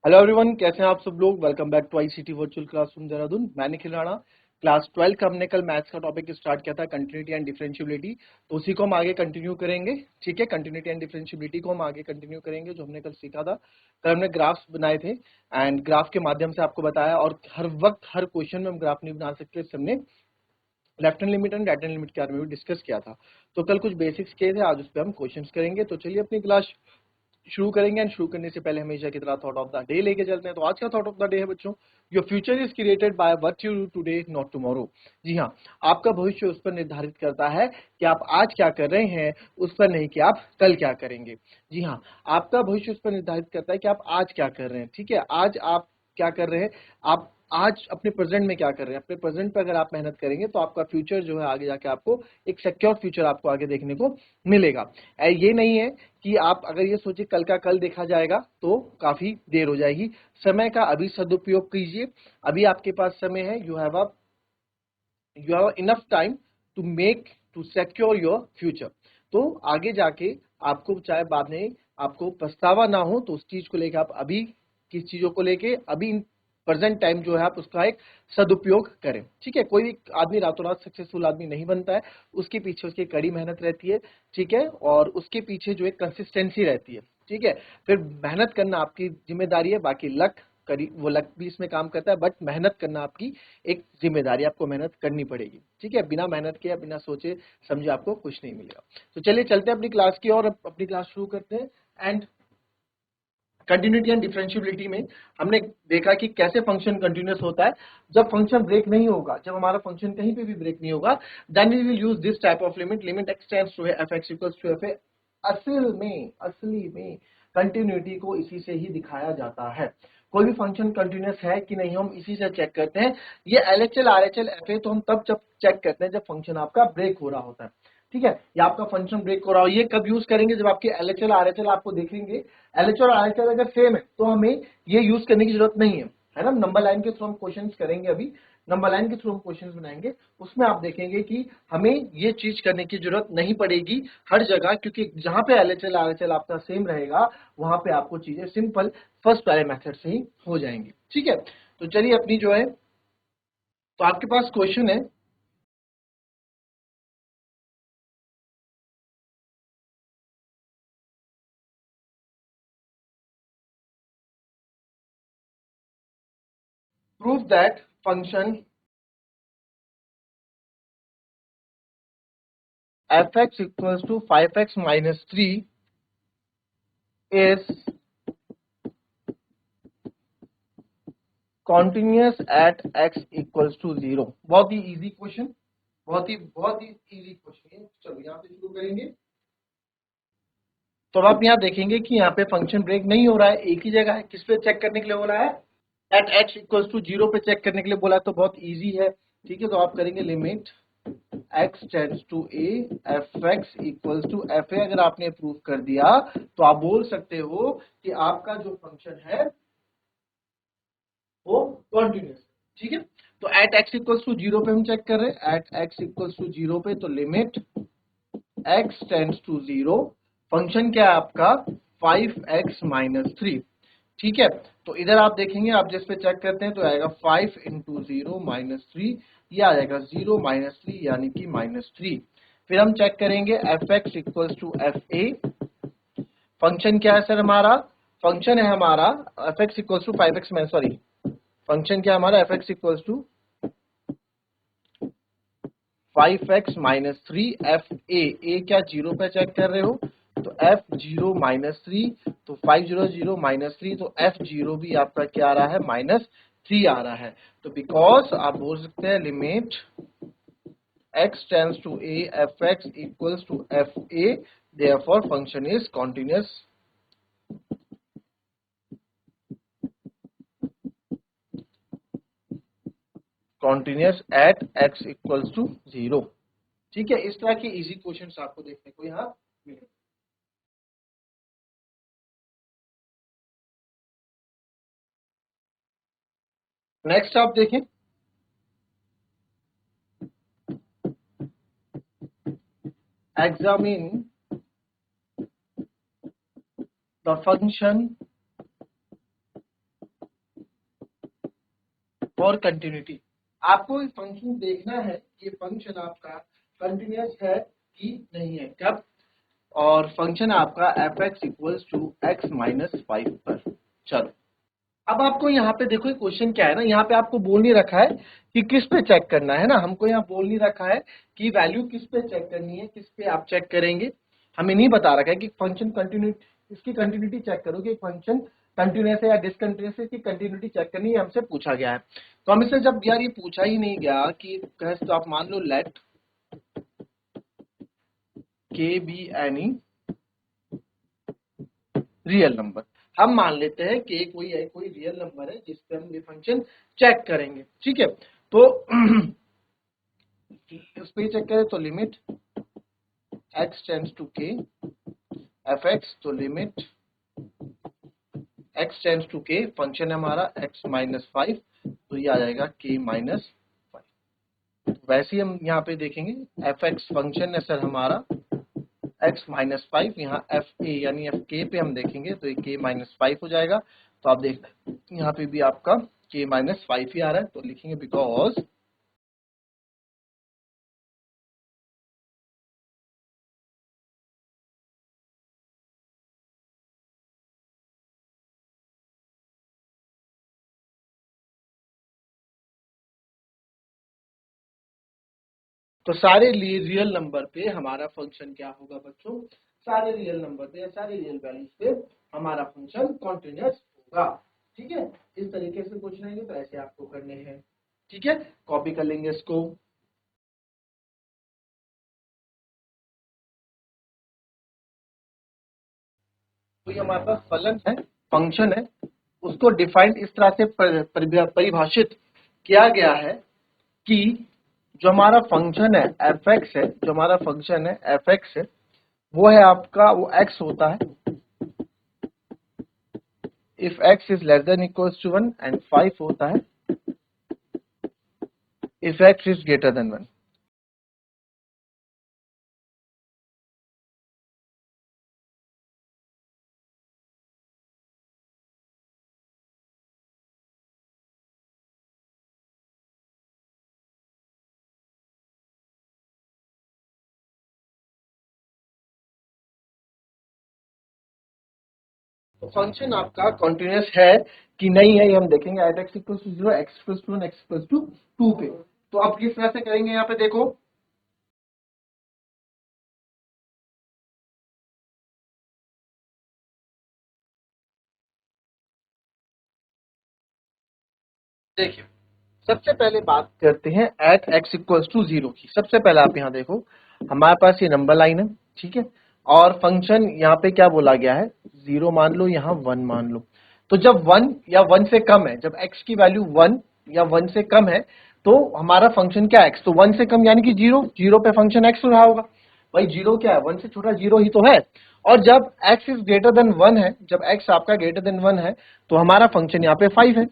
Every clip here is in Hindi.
हेलो एवरीवन, कैसे हैं आप सब लोग। Welcome back to ICT virtual classroom Dehradun. मैं निखिल राणा। क्लास 12 का हमने कल मैथ्स का टॉपिक स्टार्ट किया था, कंटिन्यूटी एंड डिफरेंशियबिलिटी। तो उसी को हम आगे कंटिन्यू करेंगे। ठीक है, कंटिन्यूटी एंड डिफरेंशियबिलिटी को हम आगे कंटिन्यू करेंगे जो हमने कल सीखा था। कल हमने ग्राफ्स बनाए थे एंड ग्राफ के माध्यम से आपको बताया, और हर वक्त हर क्वेश्चन में हम ग्राफ नहीं बना सकते, इससे हमने left hand limit and right hand limit के बारे में भी डिस्कस किया था। तो कल कुछ बेसिक्स किए थे, आज उस पर हम क्वेश्चंस करेंगे। तो चलिए अपनी क्लास शुरू करेंगे। एंड शुरू करने से पहले हमेशा की तरह थॉट ऑफ द डे लेके चलते हैं। तो आज का थॉट ऑफ द डे है बच्चों, your future is created by what you do today not tomorrow. जी हाँ, आपका भविष्य उस पर निर्धारित करता है कि आप आज क्या कर रहे हैं, उस पर नहीं कि आप कल क्या करेंगे। जी हाँ, आपका भविष्य उस पर निर्धारित करता है कि आप आज क्या कर रहे हैं। ठीक है, आज आप क्या कर रहे हैं, आप आज अपने प्रेजेंट में क्या कर रहे हैं। अपने प्रेजेंट पे अगर आप मेहनत करेंगे तो आपका फ्यूचर जो है आगे जाके आपको एक सिक्योर फ्यूचर आपको आगे देखने को मिलेगा। ये नहीं है कि आप अगर ये सोचे कल का कल देखा जाएगा तो काफी देर हो जाएगी। समय का अभी सदुपयोग कीजिए। अभी आपके पास समय है। You have enough time to make to secure your future. तो आगे जाके आपको चाहे बाद में आपको पछतावा ना हो, तो उस चीज को लेकर आप अभी किस चीजों को लेके अभी प्रेजेंट टाइम जो है आप उसका एक सदुपयोग करें। ठीक है, कोई भी आदमी रातों रात सक्सेसफुल आदमी नहीं बनता है। उसके पीछे उसकी कड़ी मेहनत रहती है। ठीक है, और उसके पीछे जो एक कंसिस्टेंसी रहती है। ठीक है, फिर मेहनत करना आपकी जिम्मेदारी है, बाकी लक करी वो लक भी इसमें काम करता है, बट मेहनत करना आपकी एक जिम्मेदारी। आपको मेहनत करनी पड़ेगी। ठीक है, बिना मेहनत के या बिना सोचे समझे आपको कुछ नहीं मिलेगा। तो चलिए चलते हैं अपनी क्लास की और अपनी क्लास शुरू करते हैं। एंड कंटिन्यूटी एंड डिफरेंशियबिलिटी में हमने देखा कि कैसे फंक्शन कंटिन्यूअस होता है। जब फंक्शन ब्रेक नहीं होगा, जब हमारा फंक्शन कहीं पे भी ब्रेक नहीं होगा, then we will use this type of limit, limit X tends to F X equals to F A. असली में कंटिन्यूटी को इसी से ही दिखाया जाता है। कोई भी फंक्शन कंटिन्यूअस है कि नहीं, हम इसी से चेक करते हैं। ये एलएचएल आरएचएल एफए तो हम तब जब चेक करते हैं जब फंक्शन आपका ब्रेक हो रहा होता है। ठीक है, या आपका फंक्शन ब्रेक हो रहा हो। ये कब यूज करेंगे, जब आपके एलएचएल आरएचएल आपको देखेंगे। एलएचएल और आरएचएल अगर सेम है तो हमें ये यूज करने की जरूरत नहीं है ना। नंबर लाइन के थ्रू हम क्वेश्चन करेंगे। अभी नंबर लाइन के थ्रू हम क्वेश्चन बनाएंगे, उसमें आप देखेंगे कि हमें ये चीज करने की जरूरत नहीं पड़ेगी हर जगह, क्योंकि जहां पे एलएचएल आरएचएल आपका सेम रहेगा वहां पे आपको चीजें सिंपल फर्स्ट वाले मेथड से ही हो जाएंगी। ठीक है, तो चलिए अपनी जो है, तो आपके पास क्वेश्चन है, prove that function fx equals to 5x minus 3 is continuous at x equals to 0। बहुत ही इजी क्वेश्चन, बहुत ही इजी क्वेश्चन है। चलो यहाँ पे शुरू करेंगे। तो आप यहाँ देखेंगे कि यहाँ पे फंक्शन ब्रेक नहीं हो रहा है, एक ही जगह है। किस पे चेक करने के लिए बोला है, एट x इक्वल्स टू 0 पे चेक करने के लिए बोला है। तो बहुत इजी है। ठीक है, तो आप करेंगे limit x tends to a F X equals to F A. अगर आपने प्रूव कर दिया तो आप बोल सकते हो कि आपका जो फंक्शन है वो कॉन्टिन्यूस। ठीक है, तो एट एक्स इक्वल्स टू 0 पे हम चेक कर रहे हैं। एट एक्स इक्वल्स टू 0 पे तो limit x tends to 0, function क्या है आपका 5x माइनस 3। ठीक है, तो इधर आप देखेंगे, आप जिस पे चेक करते हैं तो आएगा 5 इंटू 0 माइनस 3, ये आ जाएगा 0 माइनस 3 यानी कि माइनस 3। फिर हम चेक करेंगे F X equals to F A. Function क्या है सर हमारा, फंक्शन है हमारा F X equals to 5x minus, sorry, function क्या हमारा F X equals to 5x minus 3 F A क्या 0 पे चेक कर रहे हो, तो एफ 0 माइनस 3, तो 500 माइनस 3, तो एफ 0 भी आपका क्या आ रहा है, माइनस 3 आ रहा है। तो बिकॉज आप बोल सकते हैं limit x tends to a F X equals to F A, therefore function is continuous continuous at x equals to 0। ठीक है, इस तरह के इजी क्वेश्चंस आपको देखने को यहाँ मिलेंगे। नेक्स्ट आप देखें, examine the function और कंटिन्यूटी। आपको इस फंक्शन देखना है कि फंक्शन आपका कंटिन्यूस है कि नहीं है। कब? और फंक्शन आपका F X equals to X minus 5 पर। चलो अब आपको यहाँ पे देखो क्वेश्चन क्या है ना, यहाँ पे आपको बोल नहीं रखा है कि किस पे चेक करना है ना, हमको यहाँ बोल नहीं रखा है कि वैल्यू किस पे चेक करनी है, किस पे आप चेक करेंगे। हमें नहीं बता रखा है कि फंक्शन कंटिन्यूटी, इसकी कंटिन्यूटी चेक करो कि फंक्शन कंटिन्यूस है या डिसकंटिन्यूस है, इसकी कंटिन्यूटी चेक करनी है, हमसे पूछा गया है। तो हमसे जब यार ये पूछा ही नहीं गया कि तो आप मान लो लेट के बी एनी रियल नंबर। हम मान लेते हैं कि कोई रियल नंबर है जिस पे हम ये फंक्शन चेक करेंगे। ठीक है, तो इस पे चेक करें तो limit x tends to k F X, तो limit x tends to k, function है हमारा x माइनस 5, तो ये आ जाएगा k माइनस 5। वैसे ही हम यहाँ पे देखेंगे एफ एक्स फंक्शन है सर हमारा x माइनस 5, यहाँ एफ ए यानी एफ के पे हम देखेंगे तो ये k माइनस 5 हो जाएगा। तो आप देख यहाँ पे भी आपका k माइनस 5 ही आ रहा है, तो लिखेंगे बिकॉज तो सारे रियल नंबर पे हमारा फंक्शन क्या होगा बच्चों, सारे रियल नंबर पे या सारे रियल वैल्यूज पे हमारा फंक्शन कॉन्टिन्यूस होगा। ठीक है, इस तरीके से कुछ नहीं है तो ऐसे आपको करने हैं। ठीक है, कॉपी कर लेंगे इसको। तो ये हमारे पास फलन है, फंक्शन है, उसको डिफाइंड इस तरह से परिभाषित किया गया है कि जो हमारा फंक्शन है एफ एक्स है, जो हमारा फंक्शन है एफ एक्स है, वो है आपका वो एक्स होता है if x is less than equals to 1 and 5 होता है if x is greater than 1। तो फंक्शन आपका कॉन्टिन्यूस है कि नहीं है ये हम देखेंगे at X equals to 0, X equals to 1, X equals to 2 पे। तो आप किस तरह से करेंगे यहाँ पे देखो, देखिए सबसे पहले बात करते हैं एट एक्स इक्वल्स टू 0 की। सबसे पहले आप यहाँ देखो हमारे पास ये नंबर लाइन है, ठीक है, और फंक्शन यहाँ पे क्या बोला गया है, 0 मान लो, यहाँ 1 मान लो। तो जब 1 या 1 से कम है, जब x की वैल्यू 1 या 1 से कम है तो हमारा फंक्शन क्या है x, तो 1 से कम यानी कि 0, 0 पे फंक्शन x रहा होगा। भाई 0 क्या है, 1 से छोटा 0 ही तो है। और जब x इज ग्रेटर देन 1 है, जब x आपका ग्रेटर देन 1 है तो हमारा फंक्शन यहाँ पे 5 है।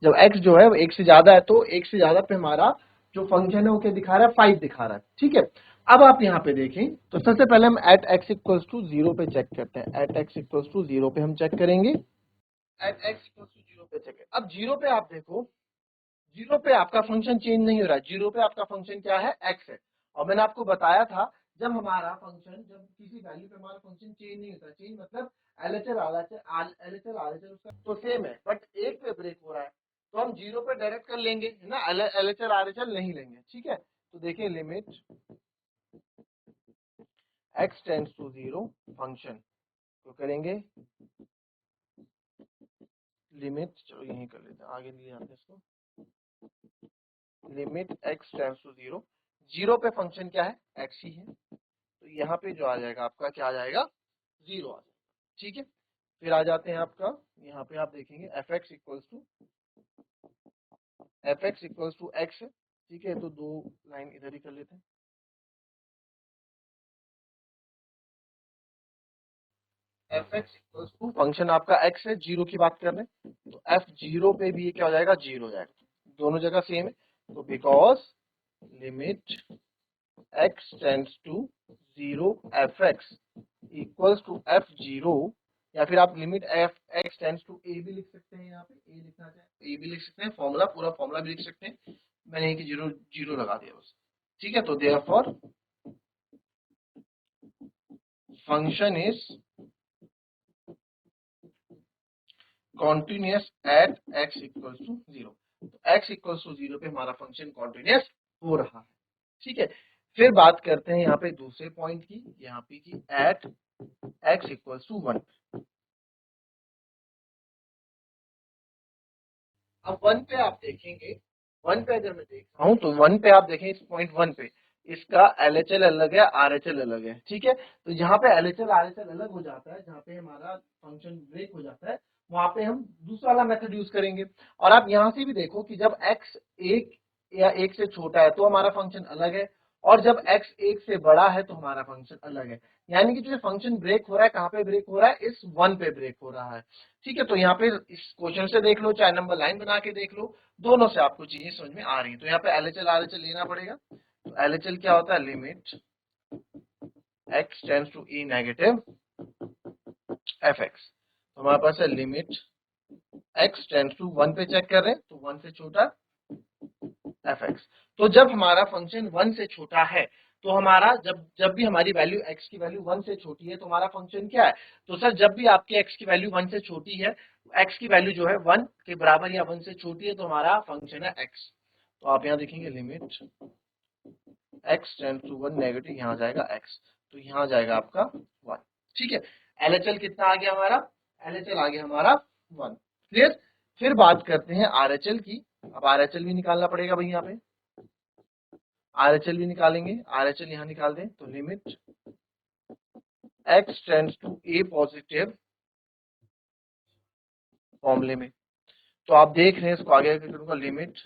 जब x जो है वो 1 से ज्यादा है तो 1 से ज्यादा पे हमारा जो फंक्शन है वो क्या दिखा रहा है, 5 दिखा रहा है। ठीक है, अब आप यहाँ पे देखें तो सबसे पहले हम एट एक्स इक्वल्स टू 0 पे चेक करते हैं, एट एक्स इक्वल्स टू 0 पे हम चेक करेंगे, एट एक्स इक्वल्स टू 0 पे चेक। अब 0 पे आप देखो, 0 पे आपका फंक्शन चेंज नहीं हो रहा है, 0 पे आपका फंक्शन क्या है, x है। और मैंने आपको बताया था जब हमारा फंक्शन, जब किसी वैल्यू पे हमारा फंक्शन चेंज नहीं होता, चेंज मतलब एलएचआर आरएचआर एलएचआर आरएचआर उसका तो सेम है, बट एक पे ब्रेक हो रहा है तो हम 0 पे डायरेक्ट कर लेंगे है ना, एलएचआर आरएचआर नहीं लेंगे। ठीक है, तो देखिए limit x tends to 0 function तो करेंगे लिमिट, चलो यही कर लेते हैं, आगे नहीं आते इसको, लिमिट x टेंड्स टू 0, 0 पे फंक्शन क्या है, x ही है, तो यहाँ पे जो आ जाएगा आपका क्या आ जाएगा, 0 आ जाएगा। ठीक है, फिर आ जाते हैं आपका यहाँ पे आप देखेंगे F X equals to X है। ठीक है, तो दो लाइन इधर ही कर लेते हैं, F X equals to function आपका एक्स है, 0 की बात कर रहे हैं तो एफ 0 पे भी ये क्या हो जाएगा, 0 हो जाएगा, दोनों जगह सेम है। तो because limit x tends to 0 F X equals to f 0 या फिर आप limit F X tends to A भी लिख सकते हैं, यहाँ पे ए लिखना चाहे तो ए भी लिख सकते हैं, फॉर्मूला पूरा फॉर्मूला भी लिख सकते हैं, मैंने यही कि जीरो जीरो लगा दिया बस, ठीक है। तो therefore function is continuous at X equals to zero, तो एक्स इक्वल्स टू जीरो पे हमारा फंक्शन कॉन्टिन्यूअस हो रहा है, ठीक है। फिर बात करते हैं यहाँ पे दूसरे पॉइंट की, यहाँ पे की at X equals to one. अब वन पे आप देखेंगे, वन पे अगर मैं देख रहा हूँ तो वन पे आप देखें इस पॉइंट वन पे इसका LHL अलग है, RHL अलग है, ठीक है। तो जहाँ पे LHL RHL अलग हो जाता है, जहाँ पे हमारा फंक्शन ब्रेक हो जाता है, वहां पे हम दूसरा वाला मेथड यूज करेंगे। और आप यहाँ से भी देखो कि जब x एक या एक से छोटा है तो हमारा फंक्शन अलग है, और जब x एक से बड़ा है तो हमारा फंक्शन अलग है। यानी कि जो फंक्शन ब्रेक हो रहा है, कहाँ पे ब्रेक हो रहा है, इस वन पे ब्रेक हो रहा है, ठीक है। तो यहाँ पे इस क्वेश्चन से देख लो, चाहे नंबर लाइन बना के देख लो, दोनों से आपको चीजें समझ में आ रही है। तो यहाँ पे LHL RHL लेना पड़ेगा। तो LHL क्या होता है, limit x tends to e negative fx। तो हमारे पास है limit x tends to one पे चेक कर रहे हैं, तो वन से छोटा fx। तो जब हमारा फंक्शन वन से छोटा है, तो हमारा जब जब भी हमारी वैल्यू x की वैल्यू वन से छोटी है तो हमारा फंक्शन क्या है, तो सर जब भी आपके x की वैल्यू वन से छोटी है, x की वैल्यू जो है वन के बराबर या वन से छोटी है, तो हमारा फंक्शन है x। तो आप यहाँ देखेंगे limit x tends to one negative, यहाँ जाएगा x, तो यहाँ जाएगा आपका वन, ठीक है। LHL कितना आ गया हमारा, LHL आ गया हमारा वन, क्लियर। फिर बात करते हैं RHL की। अब RHL भी निकालना पड़ेगा भाई, यहाँ पे RHL भी निकालेंगे, RHL यहाँ निकाल दें, तो limit x tends to A positive फॉर्मूले में। तो आप देख रहे हैं, इसको आगे करूंगा, लिमिट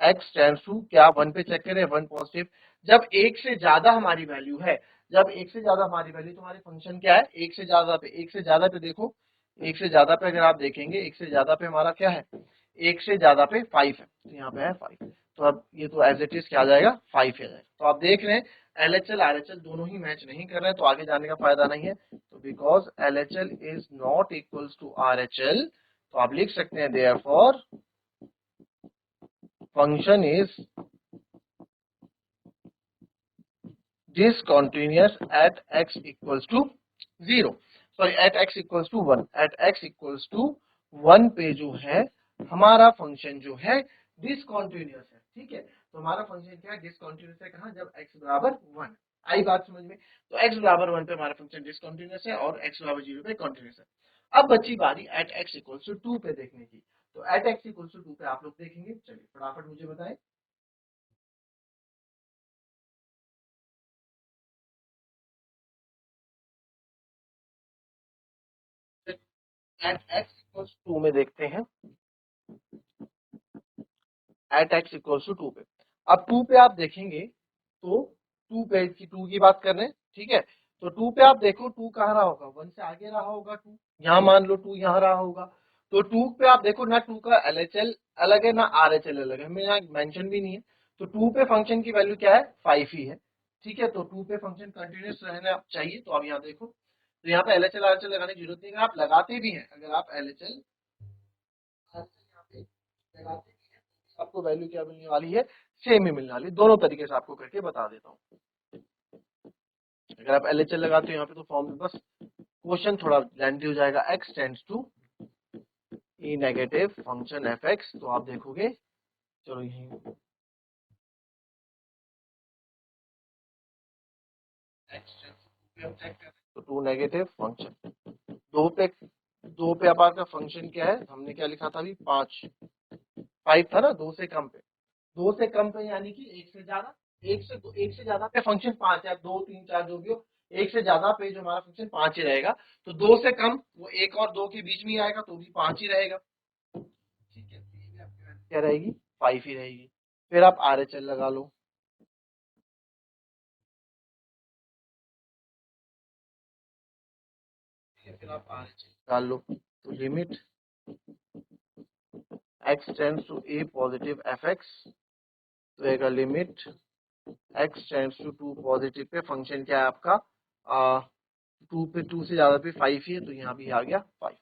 x टेंड्स टू क्या, वन पे चेक करें, वन पॉजिटिव। जब एक से ज्यादा हमारी वैल्यू है, जब एक से ज्यादा हमारी वैल्यू, तो हमारे फंक्शन क्या है, एक से ज्यादा पे, एक से ज्यादा पे देखो, एक से ज्यादा पे अगर आप देखेंगे, एक से ज्यादा पे हमारा क्या है, एक से ज्यादा पे 5 है, तो यहाँ पे है 5। तो अब ये तो एज इट इज क्या आ जाएगा, 5 आ जाएगा। तो आप देख रहे हैं LHL RHL दोनों ही मैच नहीं कर रहे हैं, तो आगे जाने का फायदा नहीं है। तो because LHL is not equals to RHL, तो आप लिख सकते हैं therefore function is discontinuous at x equals to 0, सॉरी at x equals to 1, at x equals to 1 पे जो है हमारा फंक्शन जो है डिसकॉन्टिन्यूअस है, ठीक है। तो हमारा फंक्शन क्या है, डिसकॉन्टिन्यूअस है, कहाँ, जब x बराबर 1। आई बात समझ में। तो x बराबर 1 पे हमारा फंक्शन डिसकॉन्टिन्यूअस है और x बराबर 0 पे कॉन्टिन्यूअस है। अब बची बारी at x equals to 2 पे देखने की। तो at x equals to 2 पे आप लोग देखेंगे, चलिए फटाफट मुझे बताएं। एट x equals to 2 में देखते हैं, एट एक्स इक्वल्स टू 2 पे। अब 2 पे आप देखेंगे तो 2 पे की 2 की बात कर रहे हैं, ठीक है। तो 2 पे आप देखो 2 कहाँ रहा होगा, 1 से आगे रहा होगा 2, यहाँ मान लो 2 यहाँ रहा होगा। तो 2 पे आप देखो ना, 2 का LHL अलग है ना RHL अलग है, हमें यहाँ मेंशन भी नहीं है। तो 2 पे फंक्शन की वैल्यू क्या है, 5 ही है, ठीक है। तो 2 पे फंक्शन कंटिन्यूअस रहना चाहिए। तो अब यहाँ देखो, तो यहाँ पे LHL RHL लगाने की जरूरत नहीं है, अगर आप लगाते भी हैं, अगर आप LHL यहाँ पे लगाते भी हैं, आपको वैल्यू क्या मिलने वाली है, सेम ही मिलने वाली है। दोनों तरीके से आपको करके बता देता हूँ। अगर आप LHL लगाते हो यहाँ पे, तो फॉर्म में बस क्वेश्चन थोड़ा लेंथी हो जाएगा, x tends to e negative function fx। तो आप देखोगे, चलो यही, तो 2 नेगेटिव फंक्शन, दो पे आपका फंक्शन क्या है, हमने क्या लिखा था अभी, 5 था ना, 2 से कम पे, 2 से कम पे यानी कि एक से ज्यादा, एक से ज्यादा पे फंक्शन 5 है, 2 3 4 जो भी हो, एक से ज्यादा पे जो हमारा फंक्शन 5 ही रहेगा। तो 2 से कम वो 1 और 2 के बीच में ही आएगा, तो भी 5 ही रहेगा, ठीक है। तो ये भी आपकी वैल्यू क्या रहेगी, 5 ही रहेगी। फिर आप RHL लगा लो, फिर आप RHL निकाल लो। तो limit x tends to a positive fx, तो एक limit x tends to 2 positive पे फंक्शन क्या है आपका, 2 से ज्यादा पे 5 ही है, तो यहाँ भी आ गया 5।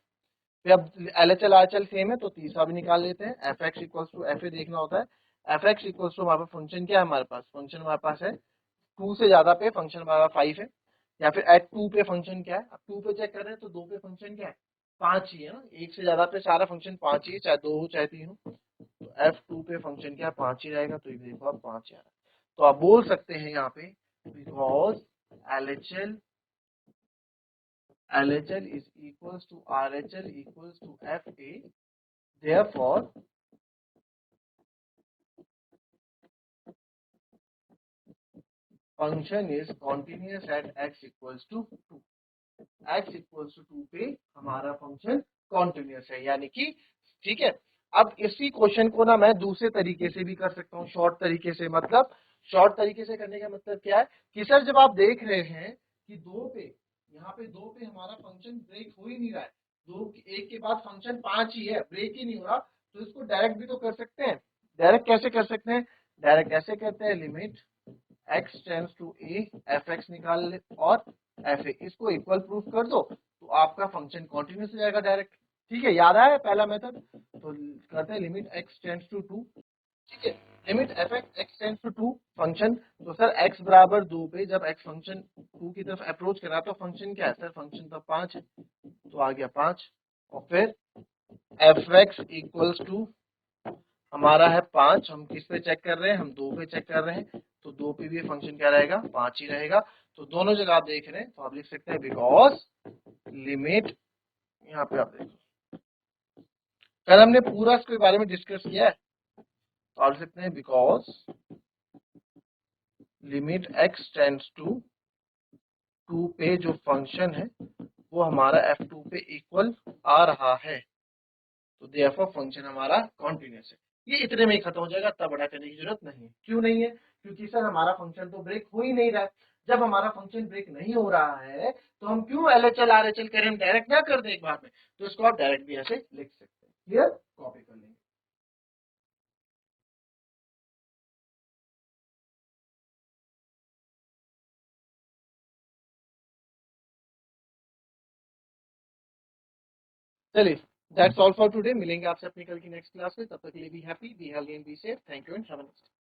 फिर अब LHL RHL सेम है, तो तीसरा भी निकाल लेते हैं। F X equals to F A देखना होता है। एफ एक्स इक्वल्स टू हमारे पास फंक्शन क्या है, हमारे पास फंक्शन हमारे पास है 2 से ज्यादा पे फंक्शन हमारा 5 है, या फिर एट 2 पे फंक्शन क्या है। अब 2 पे चेक कर रहे हैं तो 2 पे फंक्शन क्या है, 5 ही है ना। एक से ज्यादा पे सारा फंक्शन 5 ही है, चाहे 2 हो चाहे 3 हो। तो F2 पे फंक्शन क्या है, 5 ही रहेगा। तो ये देखो आप 5 ही आ रहा है। तो आप बोल सकते हैं यहाँ पे because LHL is equals to RHL equals to FA, therefore function is continuous at x equals to 2। x equals to 2 पे हमारा फंक्शन कॉन्टिन्यूस है, यानी कि ठीक है। अब इसी क्वेश्चन को ना मैं दूसरे तरीके से भी कर सकता हूँ, शॉर्ट तरीके से। मतलब शॉर्ट तरीके से करने का मतलब क्या है कि सर जब आप देख रहे हैं कि 2 पे, यहाँ पे 2 पे हमारा फंक्शन ब्रेक हो ही नहीं रहा है, 2 एक के बाद फंक्शन 5 ही है, ब्रेक ही नहीं हो रहा, तो इसको डायरेक्ट भी तो कर सकते हैं। डायरेक्ट कैसे कर सकते हैं, डायरेक्ट ऐसे कहते हैं limit x tends to a F X निकाल ले और एफ ए, इसको इक्वल प्रूफ कर दो तो आपका फंक्शन कॉन्टिन्यूस हो जाएगा डायरेक्ट। ठीक है, याद आया पहला मेथड। तो करते हैं लिमिट x टेंड्स टू 2। ठीक है, limit F X tends to 2 function. तो सर x बराबर 2 पे जब x फंक्शन 2 की तरफ अप्रोच करा तो फंक्शन क्या है सर, फंक्शन तो 5 है, तो आ गया 5। और फिर एफ एक्स इक्वल्स टू हमारा है 5, हम किस पे चेक कर रहे हैं, हम 2 पे चेक कर रहे हैं, तो 2 पे भी फंक्शन क्या रहेगा, 5 ही रहेगा। तो दोनों जगह आप देख रहे हैं तो आप लिख सकते हैं बिकॉज लिमिट, यहाँ पे आप देखो कल हमने पूरा इसके बारे में डिस्कस किया है, तो आप लिख सकते हैं because limit x tends to 2 पे जो फंक्शन है वो हमारा f2 पे इक्वल आ रहा है, तो देयरफॉर फंक्शन हमारा कॉन्टिन्यूस है। ये इतने में ही खत्म हो जाएगा, तब बड़ा करने की जरूरत नहीं है। क्यों नहीं है, क्योंकि सर हमारा फंक्शन तो ब्रेक हो ही नहीं रहा है। जब हमारा फंक्शन ब्रेक नहीं हो रहा है तो हम क्यों LHL RHL करें, हम डायरेक्ट ना कर दें एक बार में। तो इसको आप डायरेक्ट भी ऐसे लिख सकते हैं। क्लियर, कॉपी कर लेंगे। चलिए, दैट्स ऑल फॉर टुडे। मिलेंगे आपसे अपनी कल की नेक्स्ट क्लास में, तब तक के लिए be happy, be healthy and be safe. Thank you and have a nice day.